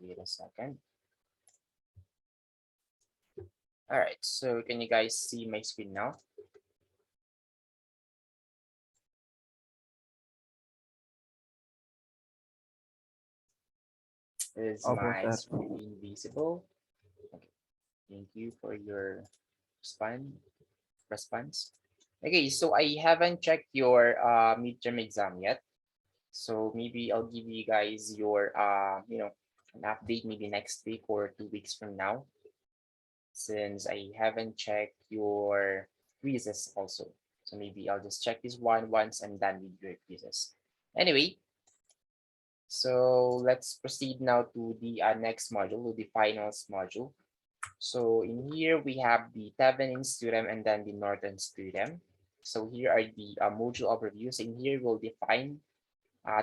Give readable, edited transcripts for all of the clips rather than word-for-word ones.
Wait a second. All right, so can you guys see my screen now? Is Opo, my sir. screen visible? Okay, thank you for your response. Okay, so I haven't checked your midterm exam yet. So maybe I'll give you guys your an update maybe next week or 2 weeks from now, since I haven't checked your quizzes also. So maybe I'll just check this one once I'm done with your quizzes. Anyway, so let's proceed now to the next module, to the finals module. So in here we have the Thevenin's theorem and then the Norton's theorem. So here are the module overviews. In here we'll define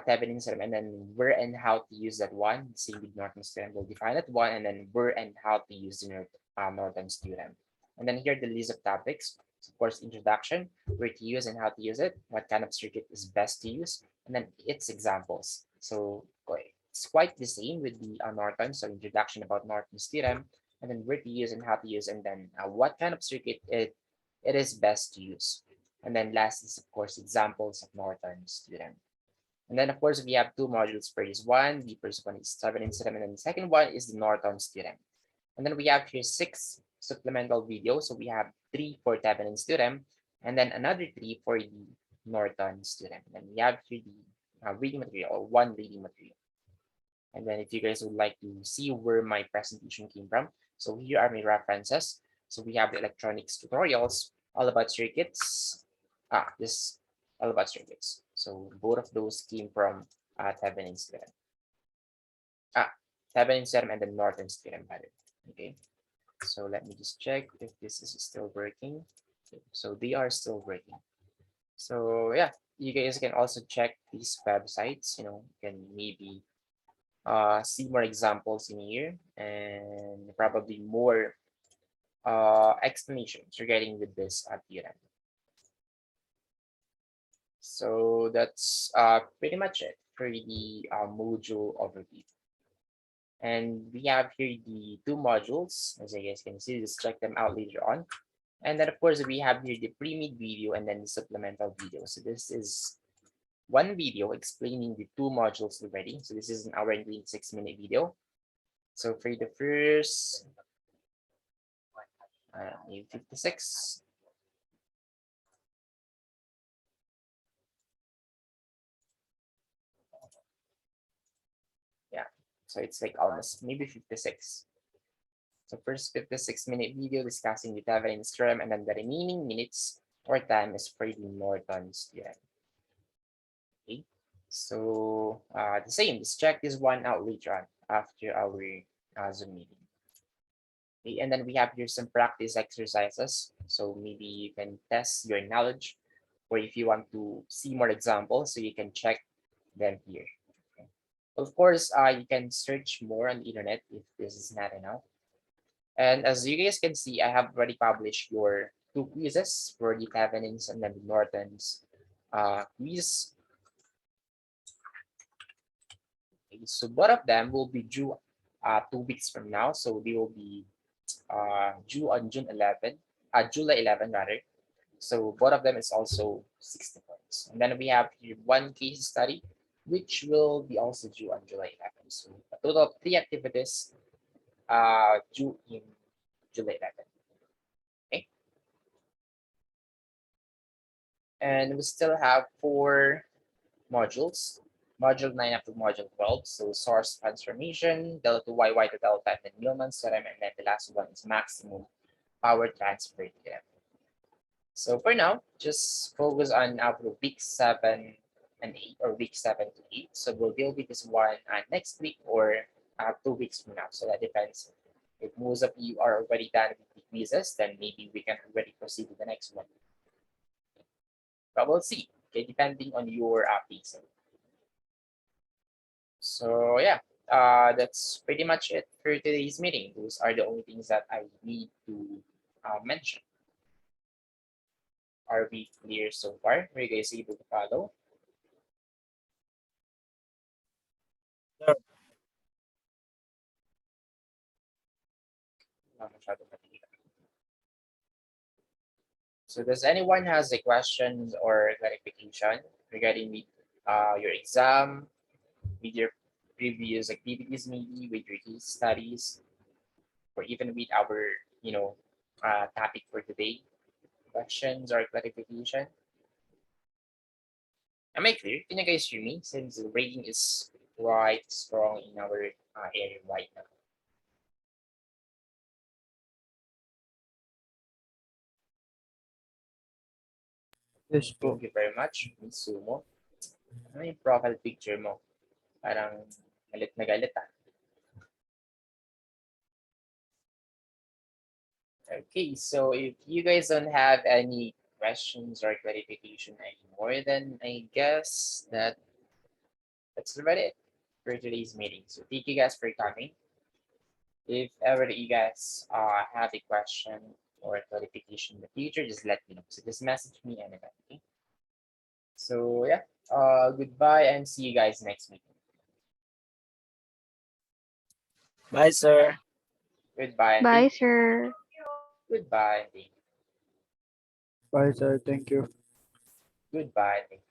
Thevenin's theorem and then where and how to use that one. Same with Norton's theorem. We'll define that one and then where and how to use the Norton's theorem. And then here are the list of topics. So of course, introduction, where to use and how to use it, what kind of circuit is best to use, and then its examples. So it's quite the same with the Norton. So introduction about Norton's theorem, and then where to use and how to use, and then what kind of circuit it is best to use. And then last is of course examples of Norton's theorem. And then of course we have two modules for this one. The first one is Thevenin's theorem, and then the second one is the Norton's theorem. And then we have here 6 supplemental videos. So we have 3 for Thevenin's theorem, and then another 3 for the Norton's theorem. And we have here the reading material, or one reading material. And then if you guys would like to see where my presentation came from, so here are my references. So we have the electronics tutorials, all about circuits. This all about circuits. So both of those came from Thevenin's theorem. Thevenin's theorem and the Norton's theorem, by the way. Okay. So let me just check if this is still working. Okay, so they are still working. So yeah, you guys can also check these websites. You can maybe see more examples in here and probably more explanations regarding with this theorem. So that's pretty much it for the module overview. And we have here the 2 modules, as you guys can see. Just check them out later on. And then of course we have here the pre-made video and then the supplemental video. So this is one video explaining the 2 modules already. So this is an hour and 26-minute video. So for the first 56. Yeah, so it's like almost maybe 56. So first 56-minute video discussing the Thevenin's theorem, and then the remaining minutes or time is for the Norton's theorem. Okay, so the same, just check this one out later on after our Zoom meeting. Okay, and then we have here some practice exercises. So maybe you can test your knowledge, or if you want to see more examples, so you can check them here. Okay. Of course, you can search more on the internet if this is not enough. And as you guys can see, I have already published your 2 quizzes for the Thevenin's and then the Norton's quiz. Okay, so both of them will be due 2 weeks from now. So they will be due on July 11 rather. So both of them is also 60 points. And then we have here one case study, which will be also due on July 11. So a total of 3 activities due in July 11. Okay. And we still have 4 modules. Module 9 up to module 12. So source transformation, delta y to delta, and then Millman's theorem, and then the last one is maximum power transfer theorem. So for now, just focus on week 7 and 8, or week 7 to 8. So we'll deal with this one next week or 2 weeks from now. So that depends. If most of you are already done with the quizzes, then maybe we can already proceed to the next one. But we'll see, okay, depending on your pacing. So yeah, that's pretty much it for today's meeting. Those are the only things that I need to mention. Are we clear so far? Are you guys able to follow? Sir. masyado mahirap. So does anyone has a questions or clarification regarding with your exam, with your previous activities, maybe with your case studies, or even with our, you know, topic for today? Questions or clarification? Am I clear? Can you guys hear me? Since the rating is quite strong in our area right now. Yes po. Thank you very much, Miss Sumo. Ano yung profile picture mo? Parang galit na galit ah. Okay, so if you guys don't have any questions or clarification anymore, then I guess that's about it for today's meeting. So thank you guys for coming. If ever you guys have a question or clarification in the future, just let me know. So just message me anytime. Okay? So yeah, goodbye and see you guys next meeting. Bye, sir. Goodbye and Bye, thank sir. goodbye and thank Bye, sir. Thank you. goodbye. And thank